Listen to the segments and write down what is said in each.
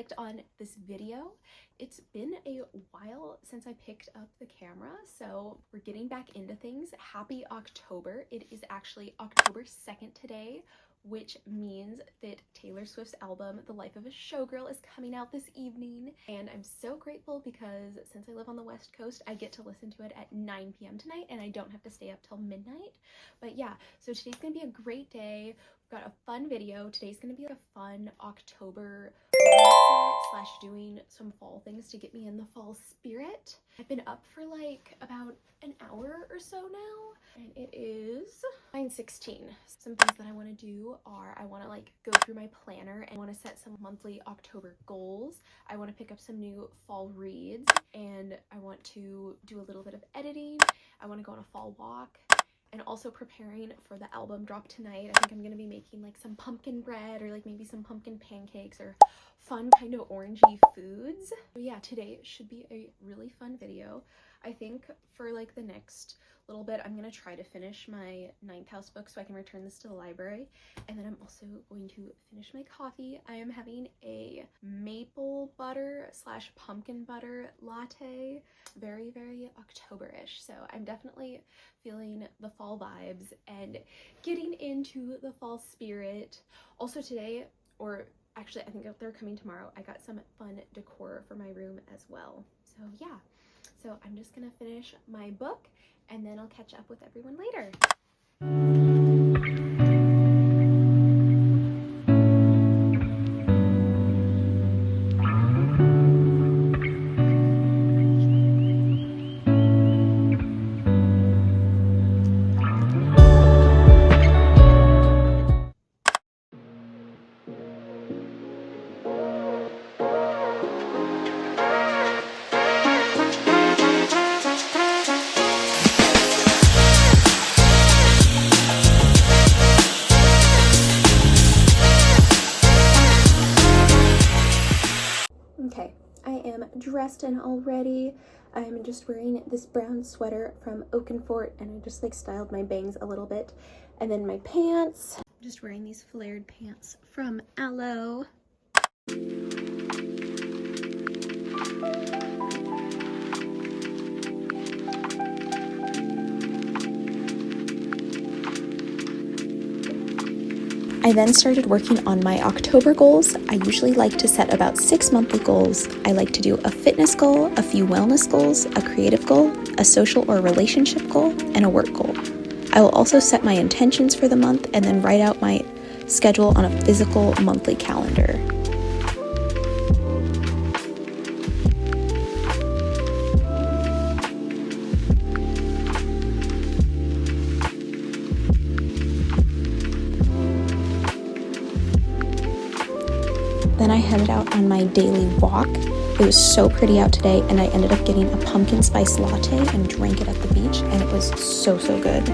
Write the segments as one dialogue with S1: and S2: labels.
S1: clicked on this video. It's been a while since I picked up the camera, so we're getting back into things. Happy October. It is actually October 2nd today, which means that Taylor Swift's album, The Life of a Showgirl, is coming out this evening. And I'm so grateful because since I live on the West Coast, I get to listen to it at 9 p.m. tonight and I don't have to stay up till midnight. But yeah, so today's gonna be a great day. We've got a fun video. Today's gonna be like a fun October mindset / doing some fall things to get me in the fall spirit. I've been up for like about an hour or so now, and it is 9:16. Some things that I want to do are I want to like go through my planner and want to set some monthly October goals. I want to pick up some new fall reads, and I want to do a little bit of editing. I want to go on a fall walk, and also preparing for the album drop tonight. I think I'm gonna be making like some pumpkin bread or like maybe some pumpkin pancakes or fun kind of orangey foods. But yeah, today should be a really fun video. I think for like the next little bit, I'm gonna try to finish my 9th house book so I can return this to the library. And then I'm also going to finish my coffee. I am having a maple butter / pumpkin butter latte. Very, very October-ish. So I'm definitely feeling the fall vibes and getting into the fall spirit. Also today, or actually I think they're coming tomorrow, I got some fun decor for my room as well. So yeah, so I'm just gonna finish my book and then I'll catch up with everyone later. Okay, I am dressed and all ready. I'm just wearing this brown sweater from Oakenfort, and I just like styled my bangs a little bit. And then my pants, I'm just wearing these flared pants from Aloe. I then started working on my October goals. I usually like to set about 6 monthly goals. I like to do a fitness goal, a few wellness goals, a creative goal, a social or relationship goal, and a work goal. I will also set my intentions for the month and then write out my schedule on a physical monthly calendar. Then I headed out on my daily walk. It was so pretty out today, and I ended up getting a pumpkin spice latte and drank it at the beach, and it was so good.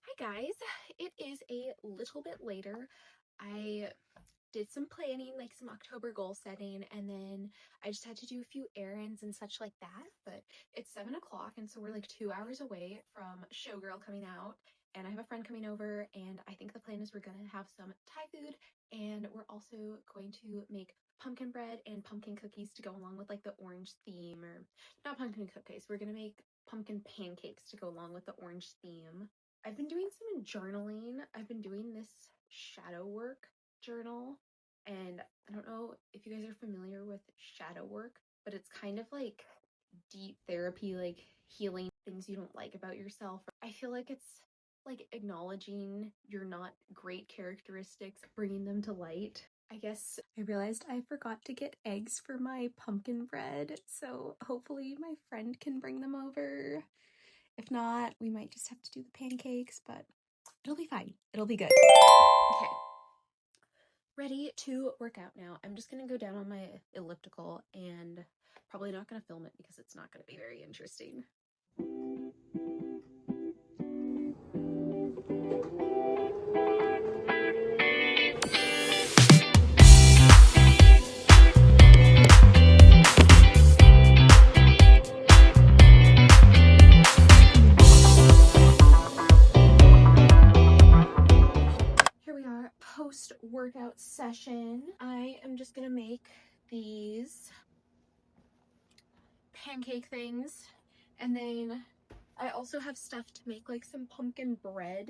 S1: Hi guys, it is a little bit later. I did some planning, like some October goal setting, and then I just had to do a few errands and such like that. But it's 7 o'clock, and so we're like 2 hours away from Showgirl coming out, and I have a friend coming over, and I think the plan is we're gonna have some Thai food, and we're also going to make pumpkin bread and pumpkin cookies to go along with like the orange theme, or not pumpkin cookies, we're gonna make pumpkin pancakes to go along with the orange theme. I've been doing some journaling. I've been doing this shadow work journal, and I don't know if you guys are familiar with shadow work, but it's kind of like deep therapy, like healing things you don't like about yourself. I feel like it's like acknowledging your not great characteristics, bringing them to light. I guess I realized I forgot to get eggs for my pumpkin bread, so hopefully my friend can bring them over. If not, we might just have to do the pancakes, but it'll be fine. It'll be good. Okay. Ready to work out now. I'm just gonna go down on my elliptical and probably not gonna film it because it's not gonna be very interesting. post-workout session. I am just gonna make these pancake things, and then I also have stuff to make like some pumpkin bread,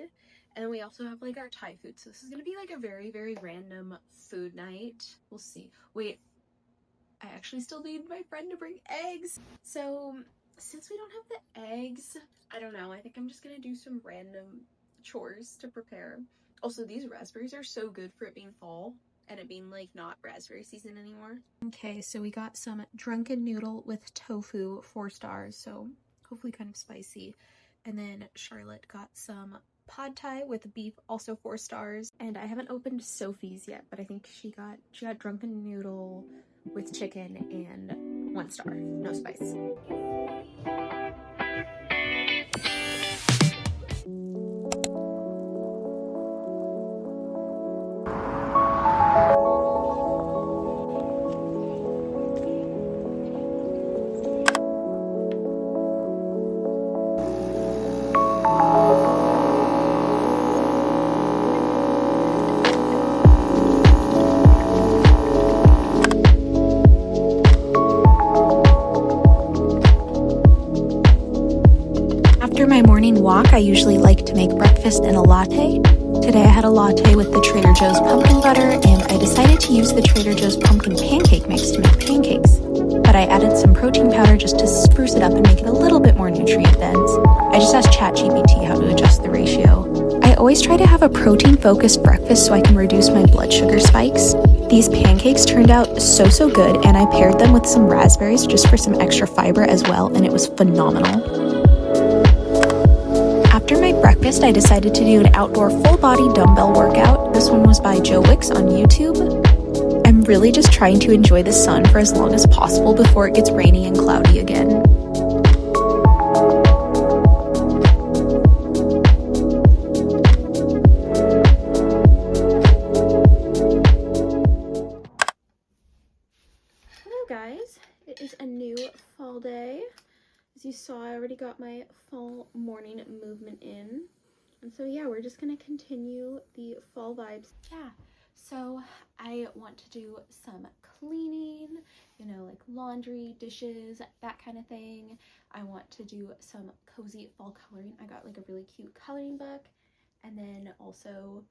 S1: and then we also have like our Thai food. So this is gonna be like a very, very random food night. We'll see. Wait, I actually still need my friend to bring eggs. So since we don't have the eggs, I don't know. I think I'm just gonna do some random chores to prepare. Also, these raspberries are so good for it being fall and it being like not raspberry season anymore. Okay, so we got some drunken noodle with tofu, 4 stars, so hopefully kind of spicy. And then Charlotte got some pad thai with beef, also 4 stars. And I haven't opened Sophie's yet, but I think she got drunken noodle with chicken and 1 star, no spice. After my morning walk, I usually like to make breakfast and a latte. Today I had a latte with the Trader Joe's pumpkin butter, and I decided to use the Trader Joe's pumpkin pancake mix to make pancakes. But I added some protein powder just to spruce it up and make it a little bit more nutrient dense. I just asked ChatGPT how to adjust the ratio. I always try to have a protein-focused breakfast so I can reduce my blood sugar spikes. These pancakes turned out so good, and I paired them with some raspberries just for some extra fiber as well, and it was phenomenal. After my breakfast, I decided to do an outdoor full-body dumbbell workout. This one was by Joe Wicks on YouTube. I'm really just trying to enjoy the sun for as long as possible before it gets rainy and cloudy again. Hello guys, it is a new fall day. As you saw, I already got my fall morning movement in. And so yeah, we're just gonna continue the fall vibes. Yeah, so I want to do some cleaning, you know, like laundry, dishes, that kind of thing. I want to do some cozy fall coloring. I got like a really cute coloring book. And then also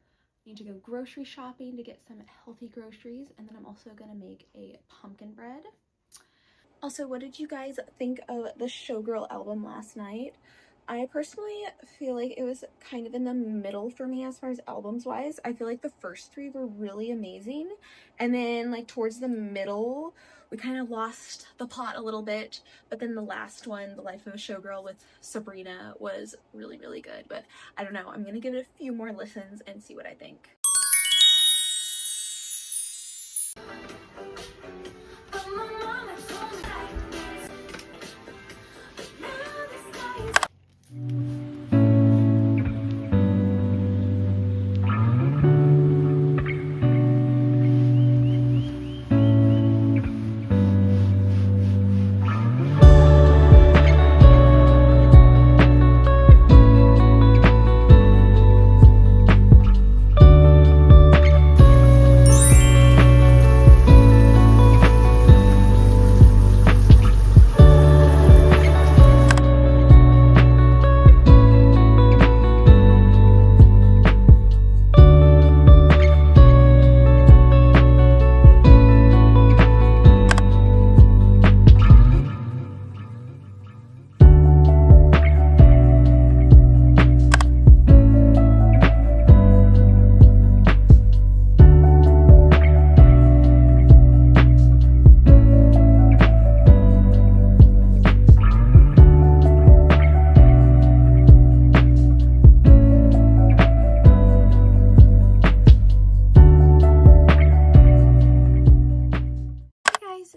S1: need to go grocery shopping to get some healthy groceries. And then I'm also gonna make a pumpkin bread. Also, what did you guys think of the Showgirl album last night? I personally feel like it was kind of in the middle for me as far as albums wise. I feel like the first 3 were really amazing, and then like towards the middle we kind of lost the plot a little bit, but then the last one, The Life of a Showgirl with Sabrina, was really good. But I don't know, I'm gonna give it a few more listens and see what I think.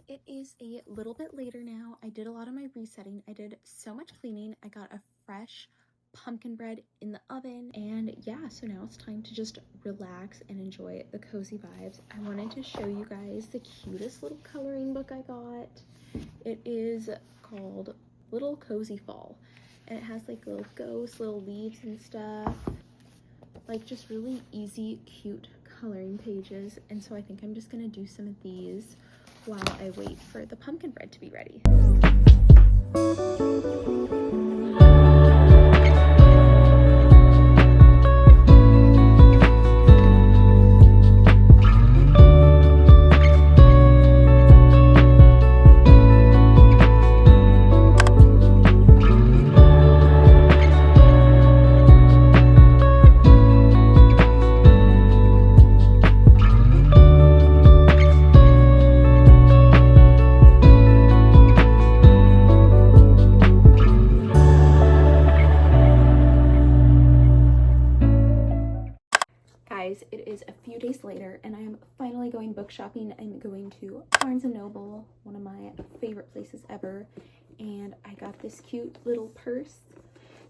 S1: It is a little bit later now. I did a lot of my resetting. I did so much cleaning. I got a fresh pumpkin bread in the oven, and yeah, so now it's time to just relax and enjoy the cozy vibes. I wanted to show you guys the cutest little coloring book I got. It is called Little Cozy Fall, and it has like little ghosts, little leaves and stuff, like just really easy, cute coloring pages, and so I think I'm just gonna do some of these while I wait for the pumpkin bread to be ready. Guys, it is a few days later and I am finally going book shopping. I'm going to Barnes & Noble, one of my favorite places ever, and I got this cute little purse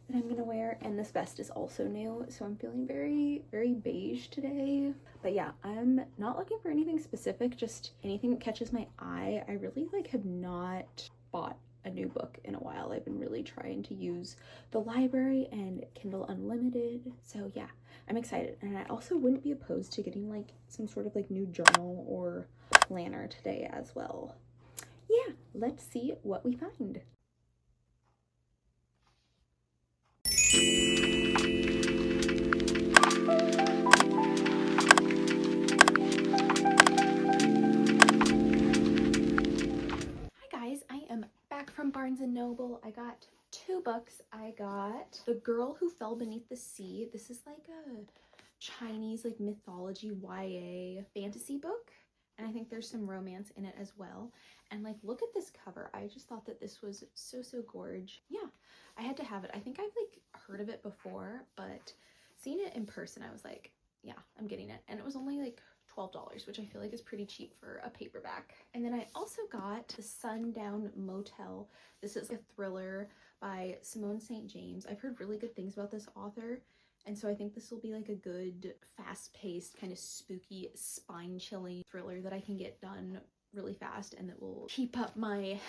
S1: that I'm gonna wear, and this vest is also new, so I'm feeling very beige today. But yeah, I'm not looking for anything specific, just anything that catches my eye. I really have not bought a new book in a while. I've been really trying to use the library and Kindle Unlimited, so yeah, I'm excited. And I also wouldn't be opposed to getting some sort of new journal or planner today as well. Yeah, let's see what we find. From Barnes & Noble. I got two books. I got The Girl Who Fell Beneath the Sea. This is like a Chinese mythology YA fantasy book, and I think there's some romance in it as well. And look at this cover. I just thought that this was so gorge. Yeah, I had to have it. I think I've heard of it before, but seeing it in person, I was like, yeah, I'm getting it. And it was only $12, which I feel is pretty cheap for a paperback. And then I also got The Sundown Motel. This is a thriller by Simone St. James. I've heard really good things about this author, and so I think this will be a good, fast-paced, kind of spooky, spine-chilling thriller that I can get done really fast and that will keep up my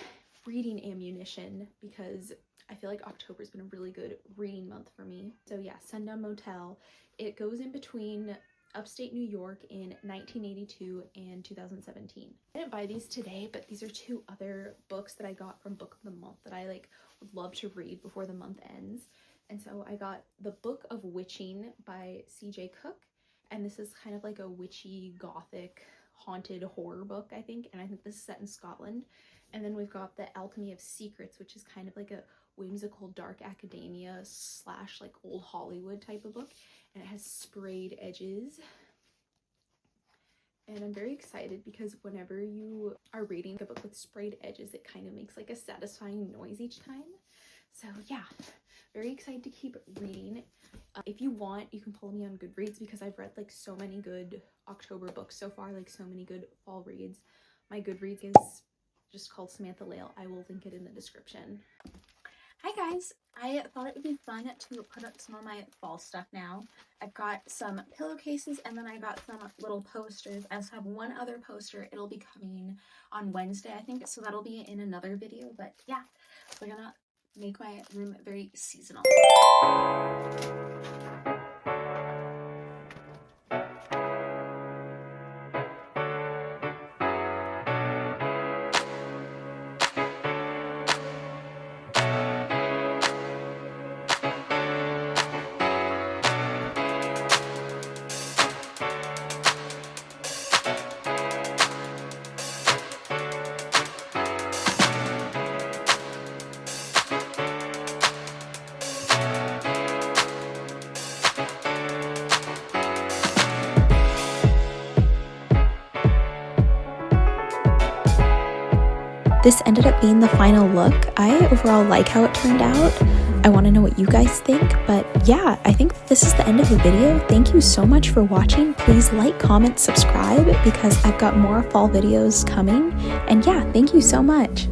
S1: reading ammunition, because I feel October's been a really good reading month for me. So yeah, Sundown Motel. It goes in between upstate New York in 1982 and 2017. I didn't buy these today, but these are two other books that I got from Book of the Month that I would love to read before the month ends. And so I got The Book of Witching by C.J. Cook, and this is kind of a witchy, gothic, haunted horror book, I think, and I think this is set in Scotland. And then we've got The Alchemy of Secrets, which is kind of a whimsical dark academia slash old Hollywood type of book, and it has sprayed edges. And I'm very excited because whenever you are reading a book with sprayed edges, it kind of makes a satisfying noise each time. So yeah, very excited to keep reading. If you want, you can follow me on Goodreads, because I've read so many good October books so far, so many good fall reads. My Goodreads is just called Samantha Lale. I will link it in the description. Hi guys, I thought it would be fun to put up some of my fall stuff now. I've got some pillowcases, and then I got some little posters. I also have one other poster. It'll be coming on Wednesday, I think, so that'll be in another video. But yeah, we're gonna make my room very seasonal. This ended up being the final look. I overall like how it turned out. I want to know what you guys think, but yeah, I think this is the end of the video. Thank you so much for watching. Please like, comment, subscribe, because I've got more fall videos coming. And yeah, thank you so much.